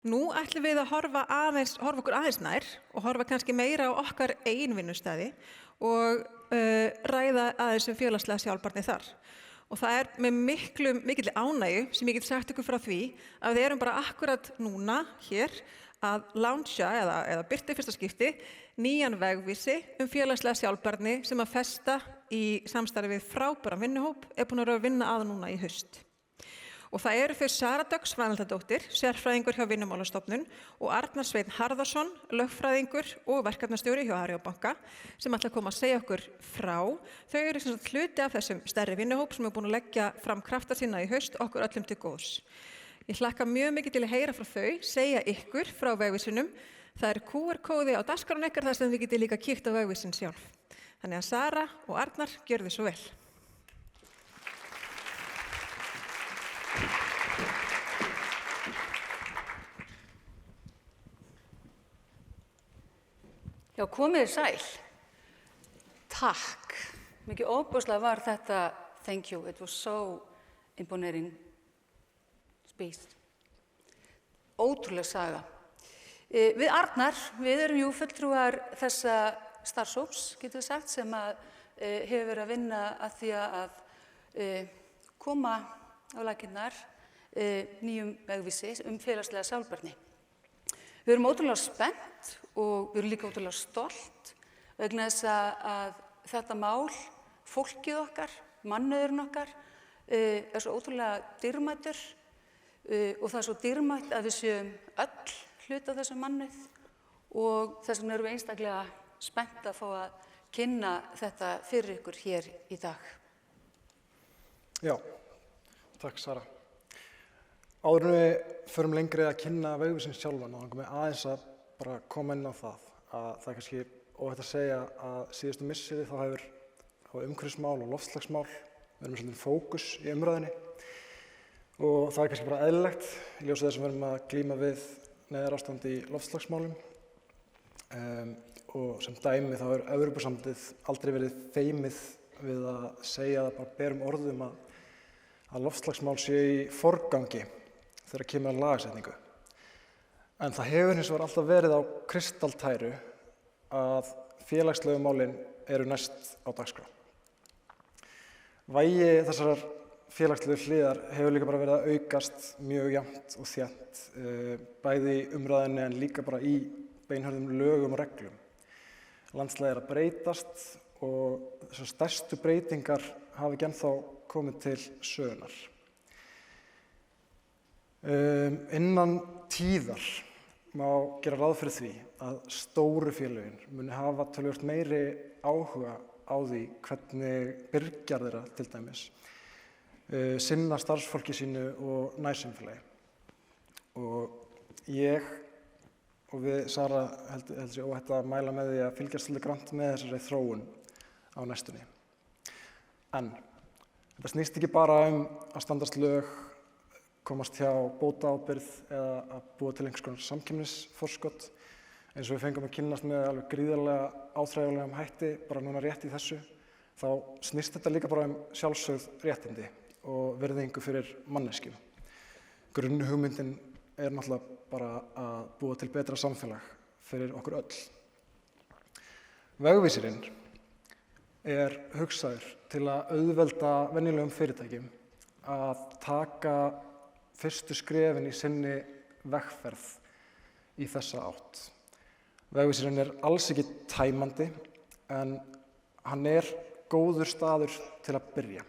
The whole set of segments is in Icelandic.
Nú ætlum við að horfa okkur aðeins nær og horfa kannski meira á okkar eigin vinnustæði og ræða aðeins félagslega sjálfbærni þar. Og það með mikilli ánægju sem ég get sagt ykkur frá því að við erum bara akkurat núna hér að launcha eða birta í fyrsta skipti nýjan vegvísi félagslega sjálfbærni sem að festa í samstarfi við frábæran vinnuhóp búin að vinna að núna í haust. Og það eru þau Sara Dögg Svanhildardóttir, sérfræðingur hjá Vinnumálastofnun og Arnar Sveinn Harðarson, lögfræðingur og verkefnastjóri hjá Arion banka sem ætla að koma að segja okkur frá. Þau eru sem sagt hluti af þessum stærri vinnuhóp sem búin að leggja fram krafta sína í haust okkur öllum til góðs. Ég hlakka mjög mikið til að heyra frá þau, segja ykkur frá vegvísinum. Það QR-kóði á dagskránni ykkar þar sem þið getið líka kíkt á vegvísin sjálf. Þannig að Sara og Arnar, gjörðu svo vel. Já, komið sæl. Takk. Mikið ofboðslega var þetta thank you. It was so imponerting speech. Ótrúleg saga. Við Arnar, við erum jú fulltrúar þessa starfshóps, getum við sagt, sem hefur verið að vinna að því að koma á laggirnar nýjum vegvísi félagslega sjálfbærni. Við erum ótrúlega spennt og við erum líka ótrúlega stolt vegna þess að þetta mál, fólkið okkar, mannauðurinn okkar, svo ótrúlega dýrmætur og það svo dýrmætt að við séum öll hluti af þessum mannauð og þess vegna erum við einstaklega spennt að fá að kynna þetta fyrir ykkur hér í dag. Já, takk Sara. Áður en við förum lengri að kynna vegvísinn sjálfan og þannig aðeins að bara koma inn á það að það er kannski óhætt að segja að síðustu misseri þá hefur umhverfismál og loftslagsmál verið með svolítið fókus í umræðinni og það er kannski bara eðlilegt í ljósi þess að við erum að glíma við neyðarástand í loftslagsmálum og sem dæmi þá hefur Evrópusambandið aldrei verið feimið við að segja það bara berum orðum að loftslagsmál séu í forgangi þegar kemur að lagasetningu. En það hefur hins vegar alltaf verið á kristaltæru að félagslegu málin eru næst á dagskrá. Vægi þessarar félagslegu hliðar hefur líka bara verið að aukast mjög jafnt og þétt, bæði í umræðinni en líka bara í beinhörðum lögum og reglum. Landslagið að breytast og þessar stærstu breytingar hafa ekki ennþá komið til sögunar. Innan tíðar má gera ráð fyrir því að stóru félögin muni hafa töluvert meiri áhuga á því hvernig birgjar þeirra til dæmis sinna starfsfólki sínu og nærsamfélagi. Og ég og við Sara heldur sér óhætt að mæla með því að fylgjast svolítið grannt með þessari þróun á næstunni. En þetta snýst ekki bara að standast lög, komast hjá bótaábyrgð eða að búa til einhvers konar samkeppnisforskot eins og við fengum að kynnast með alveg gríðarlega áþreifanlegum hætti bara núna rétt í þessu, þá snýst þetta líka bara sjálfsögð réttindi og virðingu fyrir manneskju. Grunnhugmyndin er náttúrulega bara að búa til betra samfélag fyrir okkur öll. Vegvísirinn er hugsaður til að auðvelda venjulegum fyrirtækjum að taka fyrstu skrefin í sinni vegferð í þessa átt. Vegvísirinn er alls ekki tæmandi en hann er góður staður til að byrja.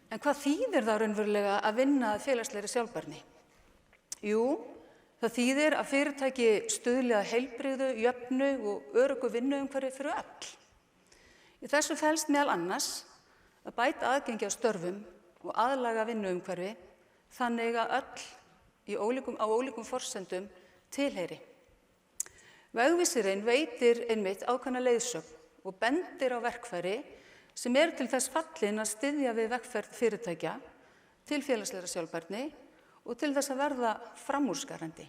En hvað þýðir það raunverulega að vinna að félagslegri sjálfbærni? Jú, það þýðir að fyrirtæki stuðli að heilbrigðu, jöfnu og öruggu vinnuumhverfi fyrir öll. Í þessu felst meðal annars að bæta aðgengi að störfum og aðlaga vinnuumhverfi þannig að öll á ólíkum forsendum tilheyri. Vegvísirinn veitir einmitt ákveðna leiðsögn og bendir á verkfæri sem eru til þess fallin að styðja við vegferð fyrirtækja til félagslegrar sjálfbærni og til þess að verða framúrskarandi.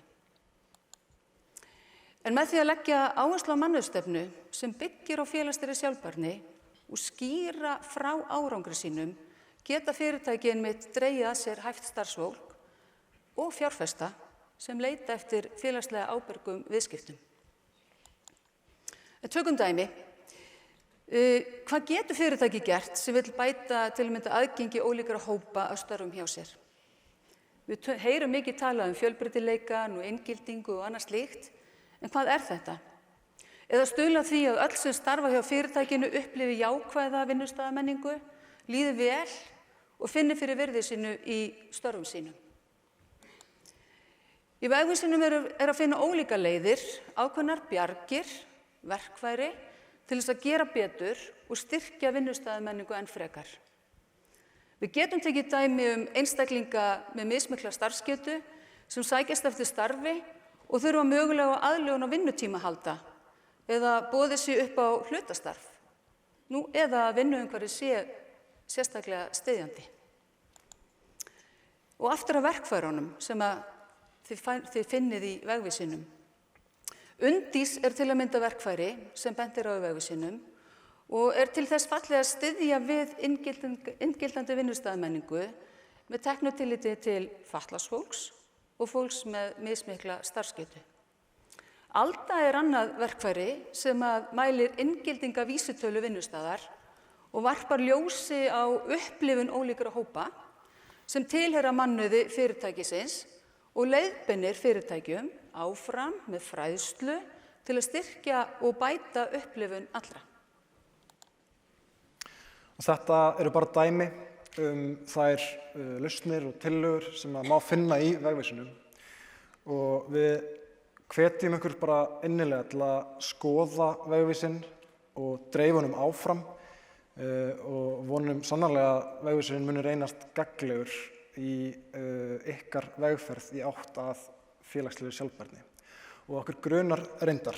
En með því að leggja áherslu á mannauðsstefnu sem byggir á félagslegri sjálfbærni og skýra frá árangri sínum geta fyrirtækin mitt dregið að sér hæft starfsfólk og fjárfesta sem leita eftir félagslega ábyrgum viðskiptum. Tökum dæmi. Hvað getur fyrirtæki gert sem vill bæta til að mynda aðgengi ólíkra hópa að störfum hjá sér? Við heyrum mikið talað fjölbreytileikann og inngildingu og annað slíkt, en hvað er þetta? Eða stuðla því að öll sem starfa hjá fyrirtækinu upplifi jákvæða vinnustaðamenningu, líði vel og finni fyrir virði sínu í störfum sínum. Í vegvísinum er að finna ólíka leiðir, ákveðnar bjargir, verkfæri til þess að gera betur og styrkja vinnustaðamenningu enn frekar. Við getum tekið dæmi einstaklinga með mismikla starfsgetu sem sækjast eftir starfi og þurfa mögulega á aðlögun á vinnutíma halda eða boðið sig upp á hlutastarf, eða vinnuumhverfið sé sérstaklega styðjandi. Og aftur að verkfærunum sem að þið finnið í vegvísinum. Undís er til að mynda verkfæri sem bent á í vegvísinum og er til þess fallið að styðja við inngildandi vinnustaðamenningu með teknu tilliti til fatlaðs fólks og fólks með mismikla starfsgetu. Alda er annað verkfæri sem að mælir inngildinga vísitölu vinnustaðar og varpar ljósi á upplifun ólíkra hópa sem tilheyra mannauði fyrirtækisins og leiðbeinir fyrirtækjum áfram með fræðslu til að styrkja og bæta upplifun allra. Þetta eru bara dæmi þær lausnir og tillögur sem má finna í vegvísinum og við hvetjum ykkur bara innilega til að skoða vegvísinn og dreifa honum áfram og vonum sannarlega að vegvísinn muni reynast gagnlegur í ykkar vegferð í átt að félagslegu sjálfbærni. Og okkur grunar reyndar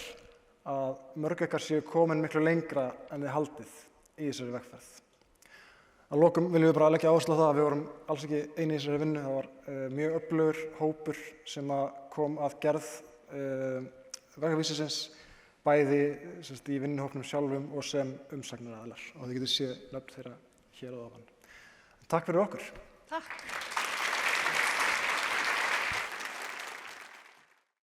að mörg ykkar séu komin miklu lengra en þið haldið í þessari vegferð. Að lokum viljum við bara leggja áherslu á það að við vorum alls ekki eini í þessari vinnu. Það var mjög öflugur hópur sem kom að gerð vegvísisins, bæði í vinnuhópnum sjálfum og sem umsagnaraðilar. Og þið getið séð nöfn þeirra hér að ofan. Takk fyrir okkur. Takk.